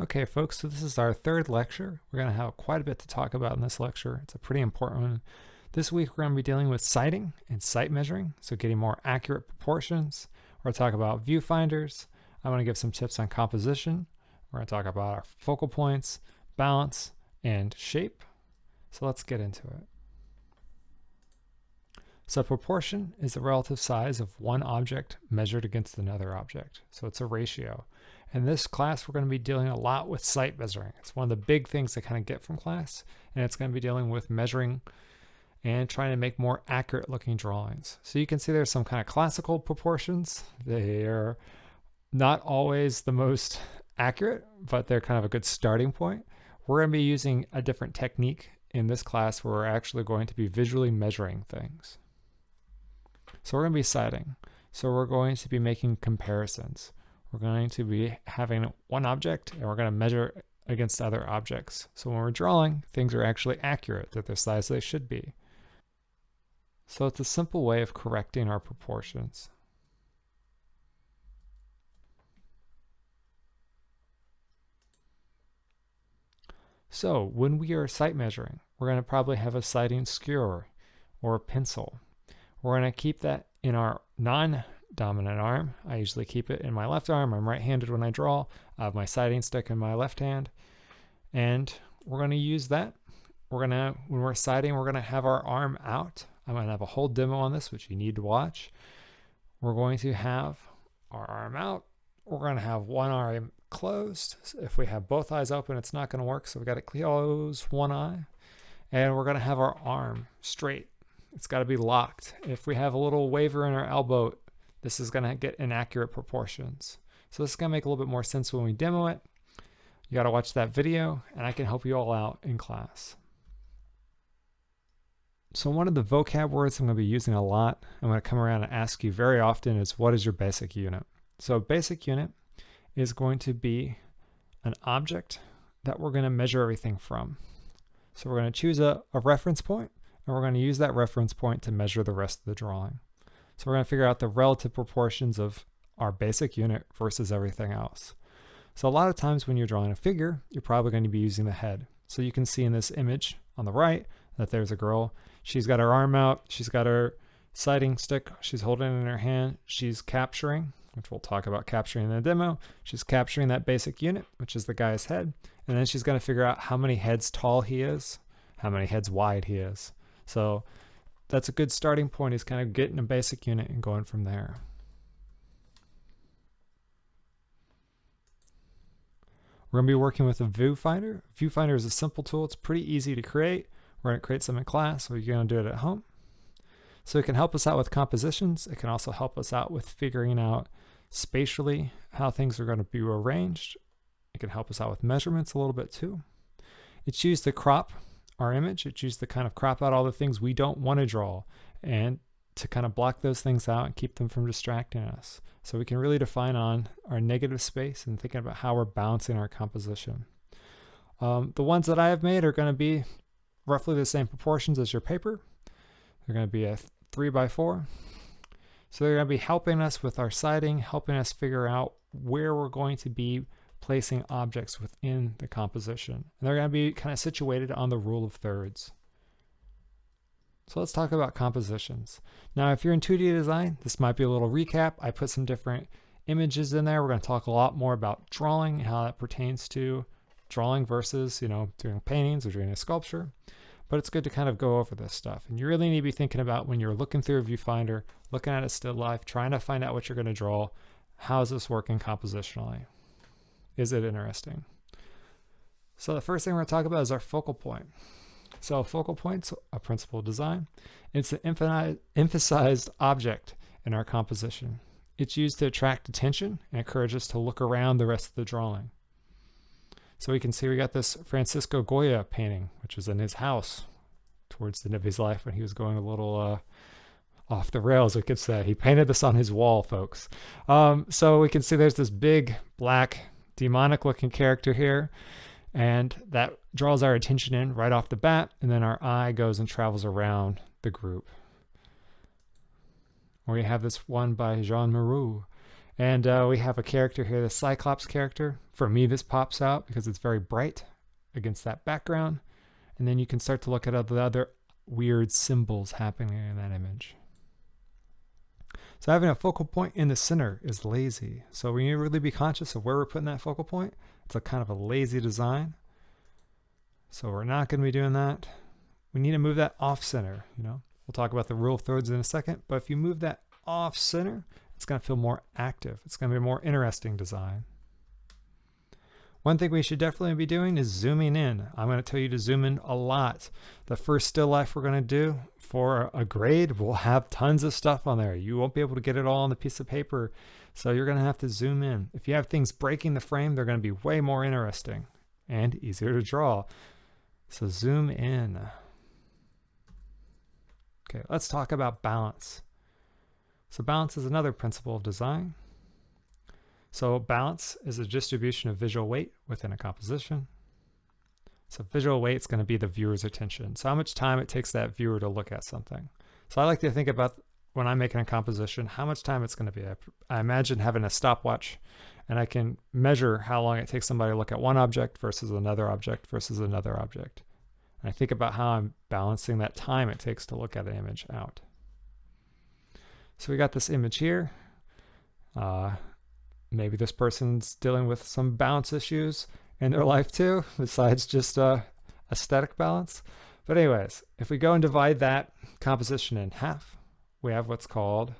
Okay, folks, so this is our third lecture. We're going to have quite a bit to talk about in this lecture. It's a pretty important one. This week, we're going to be dealing with sighting and sight measuring, so getting more accurate proportions. We're going to talk about viewfinders. I'm going to give some tips on composition. We're going to talk about our focal points, balance, and shape. So let's get into it. So proportion is the relative size of one object measured against another object. So it's a ratio. In this class, we're going to be dealing a lot with sight measuring. It's one of the big things to kind of get from class, and it's going to be dealing with measuring and trying to make more accurate looking drawings. So you can see there's some kind of classical proportions. They are not always the most accurate, but they're kind of a good starting point. We're going to be using a different technique in this class where we're actually going to be visually measuring things. So we're going to be sighting. So we're going to be making comparisons. We're going to be having one object and we're going to measure against other objects. So when we're drawing, things are actually accurate, they're the size they should be. So it's a simple way of correcting our proportions. So when we are sight measuring, we're going to probably have a sighting skewer or a pencil. We're going to keep that in our non-dominant arm. I usually keep it in my left arm. I'm right-handed when I draw. I have my sighting stick in my left hand. And we're going to use that. When we're sighting, we're going to have our arm out. I'm going to have a whole demo on this, which you need to watch. We're going to have our arm out. We're going to have one arm closed. So if we have both eyes open, it's not going to work. So we got to close one eye. And we're going to have our arm straight. It's got to be locked. If we have a little waver in our elbow, this is going to get inaccurate proportions. So this is going to make a little bit more sense when we demo it. You got to watch that video, and I can help you all out in class. So one of the vocab words I'm going to be using a lot, I'm going to come around and ask you very often is, what is your basic unit? So a basic unit is going to be an object that we're going to measure everything from. So we're going to choose a reference point, and we're going to use that reference point to measure the rest of the drawing. So we're going to figure out the relative proportions of our basic unit versus everything else. So a lot of times when you're drawing a figure, you're probably going to be using the head. So you can see in this image on the right that there's a girl. She's got her arm out. She's got her sighting stick. She's holding it in her hand. She's capturing, which we'll talk about capturing in the demo. She's capturing that basic unit, which is the guy's head. And then she's going to figure out how many heads tall he is, how many heads wide he is. So that's a good starting point, is kind of getting a basic unit and going from there. We're going to be working with a viewfinder. Viewfinder is a simple tool. It's pretty easy to create. We're going to create some in class, so you're going to do it at home. So it can help us out with compositions. It can also help us out with figuring out spatially how things are going to be arranged. It can help us out with measurements a little bit too. It's used to crop our image. It's used to kind of crop out all the things we don't want to draw and to kind of block those things out and keep them from distracting us. So we can really define on our negative space and thinking about how we're balancing our composition. The ones that I have made are going to be roughly the same proportions as your paper. They're going to be a 3x4. So they're going to be helping us with our sighting, helping us figure out where we're going to be placing objects within the composition. And they're going to be kind of situated on the rule of thirds. So let's talk about compositions. Now, if you're in 2D design, this might be a little recap. I put some different images in there. We're going to talk a lot more about drawing, how that pertains to drawing versus, doing paintings or doing a sculpture. But it's good to kind of go over this stuff. And you really need to be thinking about when you're looking through a viewfinder, looking at a still life, trying to find out what you're going to draw. How is this working compositionally? Is it interesting? So the first thing we're going to talk about is our focal point. So a focal point's a principle of design. It's an emphasized object in our composition. It's used to attract attention and encourage us to look around the rest of the drawing. So we can see we got this Francisco Goya painting, which was in his house towards the end of his life when he was going a little off the rails, we could say. He painted this on his wall, folks. So we can see there's this big, black, demonic-looking character here, and that draws our attention in right off the bat, and then our eye goes and travels around the group. We have this one by Jean Moreau, And we have a character here, the Cyclops character. For me, this pops out because it's very bright against that background. And then you can start to look at the other weird symbols happening in that image. So having a focal point in the center is lazy. So we need to really be conscious of where we're putting that focal point. It's a kind of a lazy design. So we're not going to be doing that. We need to move that off center, you know. We'll talk about the rule of thirds in a second, but if you move that off center, it's going to feel more active. It's going to be a more interesting design. One thing we should definitely be doing is zooming in. I'm going to tell you to zoom in a lot. The first still life we're going to do for a grade will have tons of stuff on there. You won't be able to get it all on the piece of paper, so you're going to have to zoom in. If you have things breaking the frame, they're going to be way more interesting and easier to draw. So zoom in. Okay, let's talk about balance. So balance is another principle of design. So balance is a distribution of visual weight within a composition. So visual weight is going to be the viewer's attention. So how much time it takes that viewer to look at something. So I like to think about when I'm making a composition, how much time it's going to be. I imagine having a stopwatch, and I can measure how long it takes somebody to look at one object versus another object versus another object. And I think about how I'm balancing that time it takes to look at an image out. So we got this image here. Maybe this person's dealing with some balance issues in their life too, besides just aesthetic balance. But anyways, if we go and divide that composition in half, we have what's called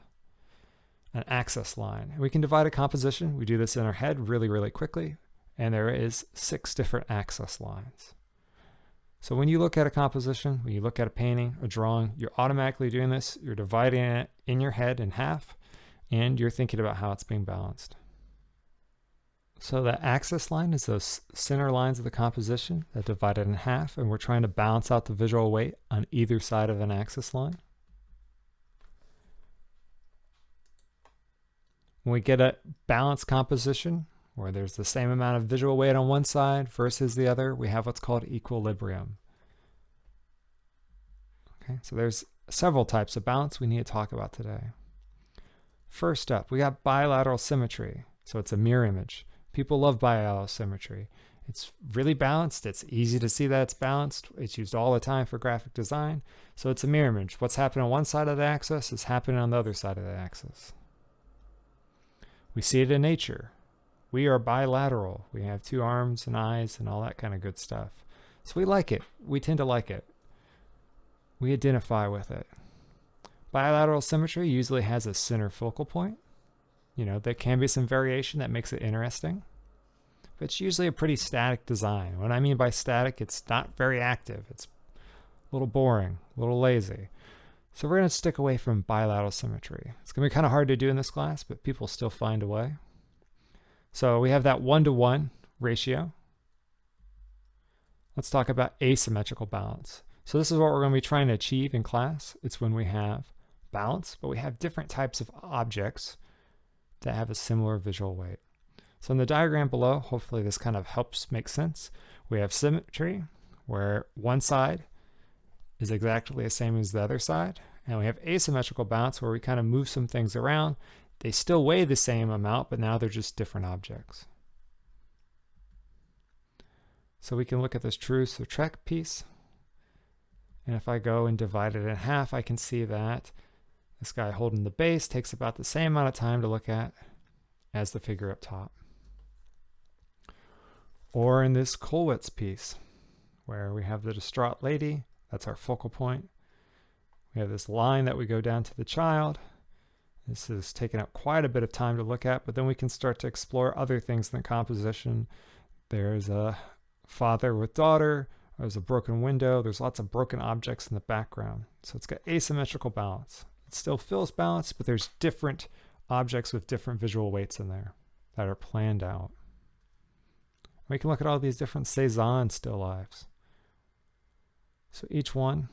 an axis line. And we can divide a composition. We do this in our head really, really quickly. And there is 6 different axis lines. So when you look at a composition, when you look at a painting, a drawing, you're automatically doing this. You're dividing it in your head in half, and you're thinking about how it's being balanced. So the axis line is those center lines of the composition that divide it in half, and we're trying to balance out the visual weight on either side of an axis line. When we get a balanced composition, where there's the same amount of visual weight on one side versus the other, we have what's called equilibrium. Okay, so there's several types of balance we need to talk about today. First up, we got bilateral symmetry. So it's a mirror image. People love bilateral symmetry. It's really balanced. It's easy to see that it's balanced. It's used all the time for graphic design. So it's a mirror image. What's happening on one side of the axis is happening on the other side of the axis. We see it in nature. We are bilateral. We have 2 arms and eyes and all that kind of good stuff. So we like it. We tend to like it. We identify with it. Bilateral symmetry usually has a center focal point. You know, there can be some variation that makes it interesting, but it's usually a pretty static design. What I mean by static, it's not very active. It's a little boring, a little lazy. So we're going to stick away from bilateral symmetry. It's going to be kind of hard to do in this class, but people still find a way. So we have that 1-to-1 ratio. Let's talk about asymmetrical balance. So this is what we're going to be trying to achieve in class. It's when we have balance, but we have different types of objects that have a similar visual weight. So in the diagram below, hopefully this kind of helps make sense. We have symmetry, where one side is exactly the same as the other side. And we have asymmetrical balance, where we kind of move some things around. They still weigh the same amount, but now they're just different objects. So we can look at this Toulouse-Lautrec piece. And if I go and divide it in half, I can see that this guy holding the base takes about the same amount of time to look at as the figure up top. Or in this Kollwitz piece, where we have the distraught lady, that's our focal point. We have this line that we go down to the child. This is taking up quite a bit of time to look at, but then we can start to explore other things in the composition. There's a father with daughter, there's a broken window, there's lots of broken objects in the background. So it's got asymmetrical balance. It still feels balanced, but there's different objects with different visual weights in there that are planned out. We can look at all these different Cézanne still lifes. So each one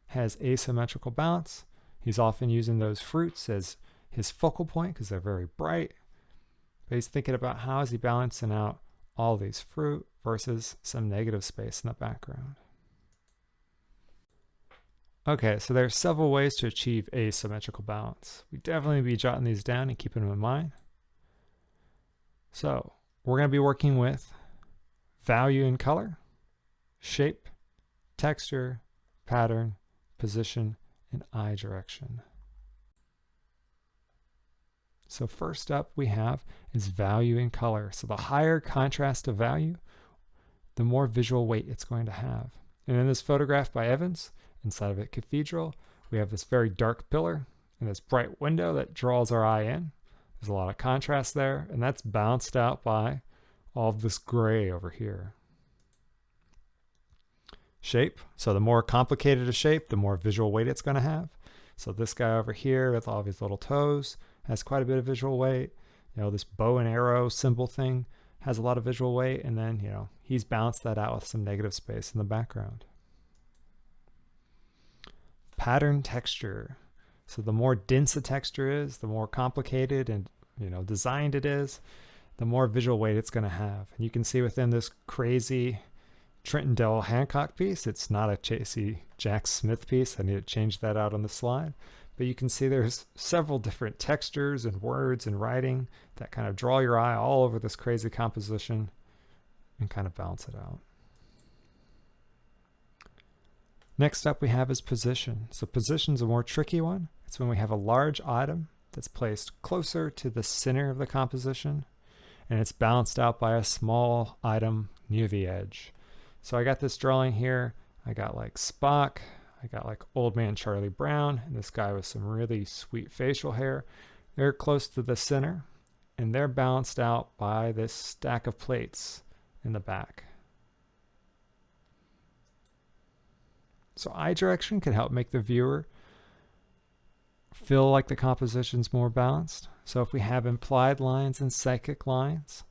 has asymmetrical balance. He's often using those fruits as his focal point because they're very bright. But he's thinking about how is he balancing out all these fruit versus some negative space in the background. Okay, so there are several ways to achieve asymmetrical balance. We definitely be jotting these down and keeping them in mind. So we're going to be working with value in color, shape, texture, pattern, position, and eye direction. So first up we have is value in color. So the higher contrast of value, the more visual weight it's going to have. And in this photograph by Evans, inside of a cathedral, we have this very dark pillar and this bright window that draws our eye in. There's a lot of contrast there, and that's balanced out by all of this gray over here. Shape. So the more complicated a shape, the more visual weight it's going to have. So this guy over here with all of his little toes has quite a bit of visual weight. You know, this bow and arrow symbol thing has a lot of visual weight, and then, you know, he's balanced that out with some negative space in the background. Pattern texture. So the more dense a texture is, the more complicated and, you know, designed it is, the more visual weight it's going to have. And you can see within this crazy Trenton Dell Hancock piece, it's not a Chasey Jack Smith piece. I need to change that out on the slide. But you can see there's several different textures and words and writing that kind of draw your eye all over this crazy composition and kind of balance it out. Next up we have is position. So position's a more tricky one. It's when we have a large item that's placed closer to the center of the composition, and it's balanced out by a small item near the edge. So I got this drawing here. I got like Spock, I got like Old Man Charlie Brown, and this guy with some really sweet facial hair. They're close to the center, and they're balanced out by this stack of plates in the back. So eye direction can help make the viewer feel like the composition's more balanced. So if we have implied lines and psychic lines,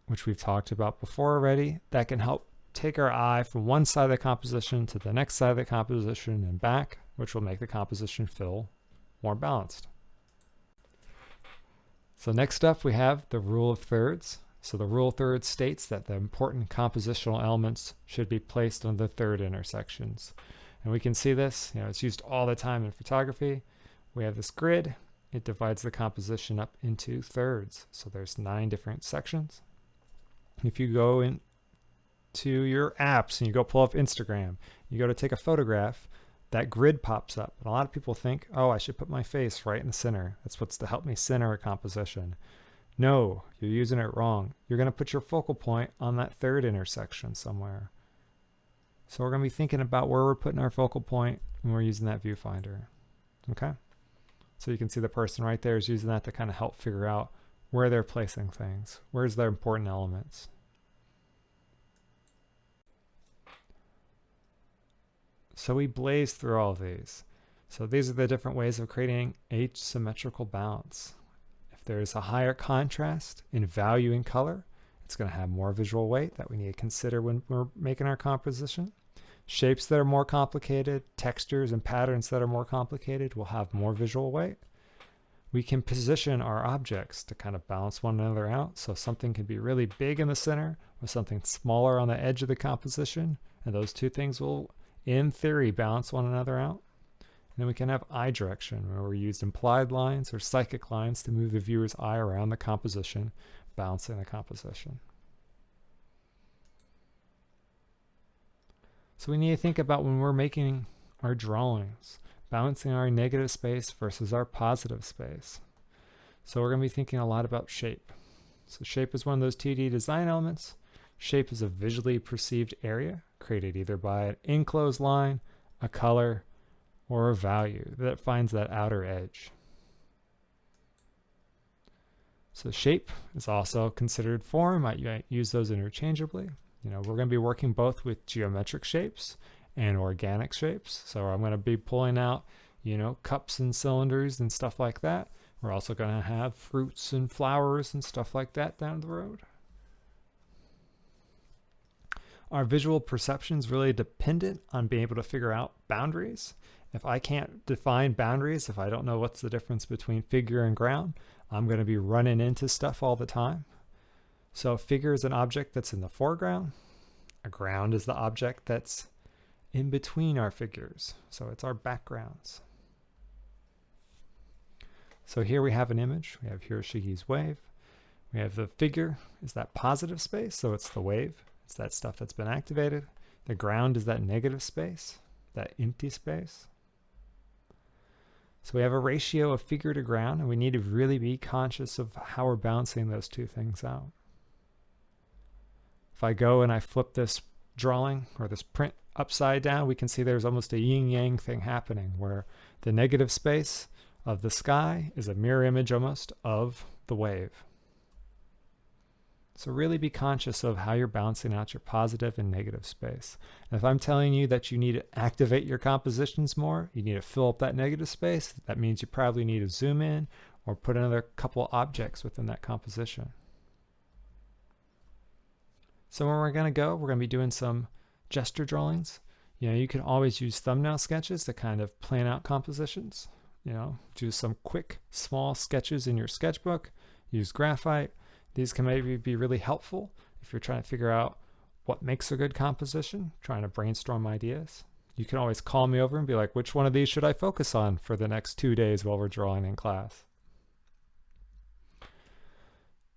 which we've talked about before already, that can help take our eye from one side of the composition to the next side of the composition and back, which will make the composition feel more balanced. So next up we have the rule of thirds. So the rule of thirds states that the important compositional elements should be placed on the third intersections. And we can see this, you know, it's used all the time in photography. We have this grid. It divides the composition up into thirds. So there's 9 different sections. If you go into your apps and you go pull up Instagram, you go to take a photograph, that grid pops up. And a lot of people think, oh, I should put my face right in the center. That's what's to help me center a composition. No, you're using it wrong. You're going to put your focal point on that third intersection somewhere. So we're going to be thinking about where we're putting our focal point when we're using that viewfinder. Okay? So you can see the person right there is using that to kind of help figure out where they're placing things. Where's their important elements? So we blaze through all of these. So these are the different ways of creating asymmetrical balance. If there's a higher contrast in value in color, it's going to have more visual weight that we need to consider when we're making our composition. Shapes that are more complicated, textures and patterns that are more complicated will have more visual weight. We can position our objects to kind of balance one another out. So something can be really big in the center with something smaller on the edge of the composition. And those two things will, in theory, balance one another out. And then we can have eye direction, where we use implied lines or psychic lines to move the viewer's eye around the composition, balancing the composition. So we need to think about when we're making our drawings, balancing our negative space versus our positive space. So we're going to be thinking a lot about shape. So shape is one of those 2D design elements. Shape is a visually perceived area created either by an enclosed line, a color, or a value that finds that outer edge. So shape is also considered form. I might use those interchangeably. You know, we're going to be working both with geometric shapes and organic shapes. So I'm going to be pulling out, you know, cups and cylinders and stuff like that. We're also going to have fruits and flowers and stuff like that down the road. Our visual perception is really dependent on being able to figure out boundaries. If I can't define boundaries, if I don't know what's the difference between figure and ground, I'm going to be running into stuff all the time. So a figure is an object that's in the foreground. A ground is the object that's in between our figures. So it's our backgrounds. So here we have an image. We have Hiroshige's wave. We have the figure is that positive space, so it's the wave. It's that stuff that's been activated. The ground is that negative space, that empty space. So we have a ratio of figure to ground, and we need to really be conscious of how we're balancing those two things out. If I go and I flip this drawing or this print upside down, we can see there's almost a yin-yang thing happening where the negative space of the sky is a mirror image almost of the wave. So really be conscious of how you're balancing out your positive and negative space. And if I'm telling you that you need to activate your compositions more, you need to fill up that negative space, that means you probably need to zoom in or put another couple objects within that composition. So when we're going to go, we're going to be doing some gesture drawings. You can always use thumbnail sketches to kind of plan out compositions. Do some quick, small sketches in your sketchbook. Use graphite. These can maybe be really helpful if you're trying to figure out what makes a good composition, trying to brainstorm ideas. You can always call me over and be like, which one of these should I focus on for the next 2 days while we're drawing in class?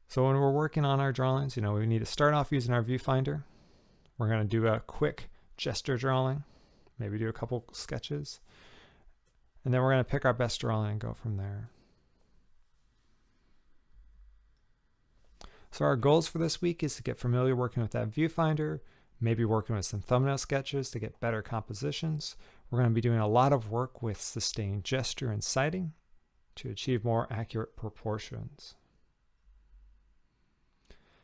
So when we're working on our drawings, we need to start off using our viewfinder. We're going to do a quick gesture drawing, maybe do a couple sketches, and then we're going to pick our best drawing and go from there. So our goals for this week is to get familiar working with that viewfinder, maybe working with some thumbnail sketches to get better compositions. We're going to be doing a lot of work with sustained gesture and sighting to achieve more accurate proportions.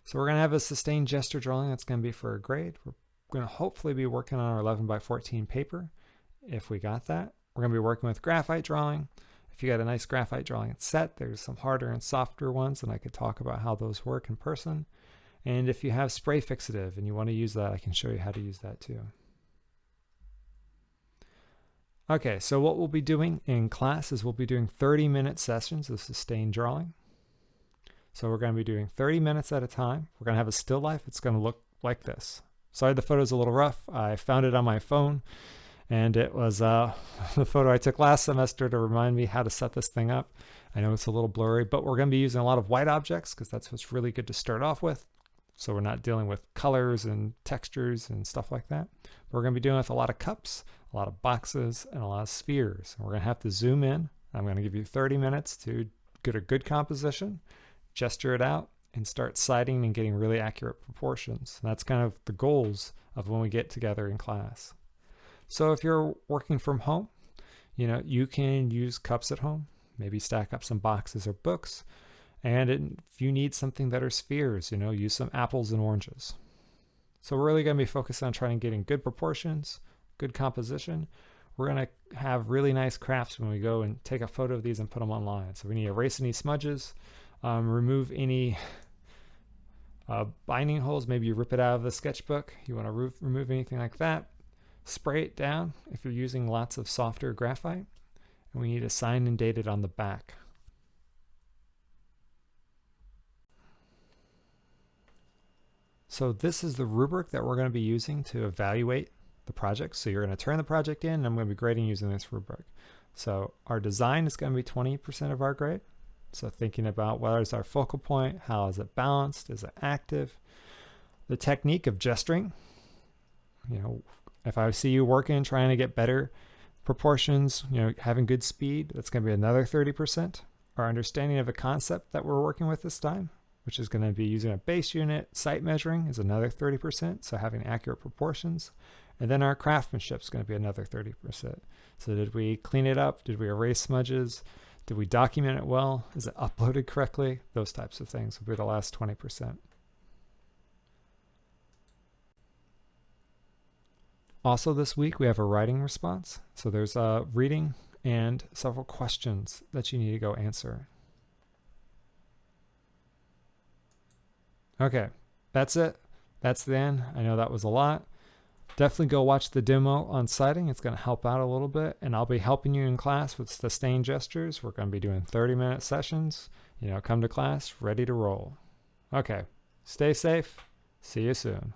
So we're going to have a sustained gesture drawing that's going to be for a grade. We're going to hopefully be working on our 11 by 14 paper if we got that. We're going to be working with graphite drawing. If you got a nice graphite drawing set, there's some harder and softer ones, and I could talk about how those work in person. And if you have spray fixative and you want to use that, I can show you how to use that too. Okay, so what we'll be doing in class is we'll be doing 30-minute sessions of sustained drawing. So we're going to be doing 30 minutes at a time. We're going to have a still life. It's going to look like this. Sorry, the photo's a little rough. I found it on my phone. And it was the photo I took last semester to remind me how to set this thing up. I know it's a little blurry, but we're going to be using a lot of white objects because that's what's really good to start off with. So we're not dealing with colors and textures and stuff like that. We're going to be dealing with a lot of cups, a lot of boxes, and a lot of spheres. And we're going to have to zoom in. I'm going to give you 30 minutes to get a good composition, gesture it out, and start sighting and getting really accurate proportions. And that's kind of the goals of when we get together in class. So if you're working from home, you can use cups at home, maybe stack up some boxes or books. And if you need something that are spheres, use some apples and oranges. So we're really going to be focused on trying to getting good proportions, good composition. We're going to have really nice crafts when we go and take a photo of these and put them online. So we need to erase any smudges, remove any binding holes. Maybe you rip it out of the sketchbook. You want to remove anything like that. Spray it down if you're using lots of softer graphite, and we need to sign and date it on the back. So this is the rubric that we're going to be using to evaluate the project. So you're going to turn the project in, and I'm going to be grading using this rubric. So our design is going to be 20% of our grade. So thinking about where is our focal point, how is it balanced, is it active? The technique of gesturing, if I see you working, trying to get better proportions, having good speed, that's going to be another 30%. Our understanding of a concept that we're working with this time, which is going to be using a base unit, sight measuring is another 30%, so having accurate proportions. And then our craftsmanship is going to be another 30%. So did we clean it up? Did we erase smudges? Did we document it well? Is it uploaded correctly? Those types of things will be the last 20%. Also this week we have a writing response. So there's a reading and several questions that you need to go answer. Okay, that's it. That's the end. I know that was a lot. Definitely go watch the demo on sighting. It's going to help out a little bit, and I'll be helping you in class with sustained gestures. We're going to be doing 30-minute sessions. Come to class ready to roll. Okay, stay safe. See you soon.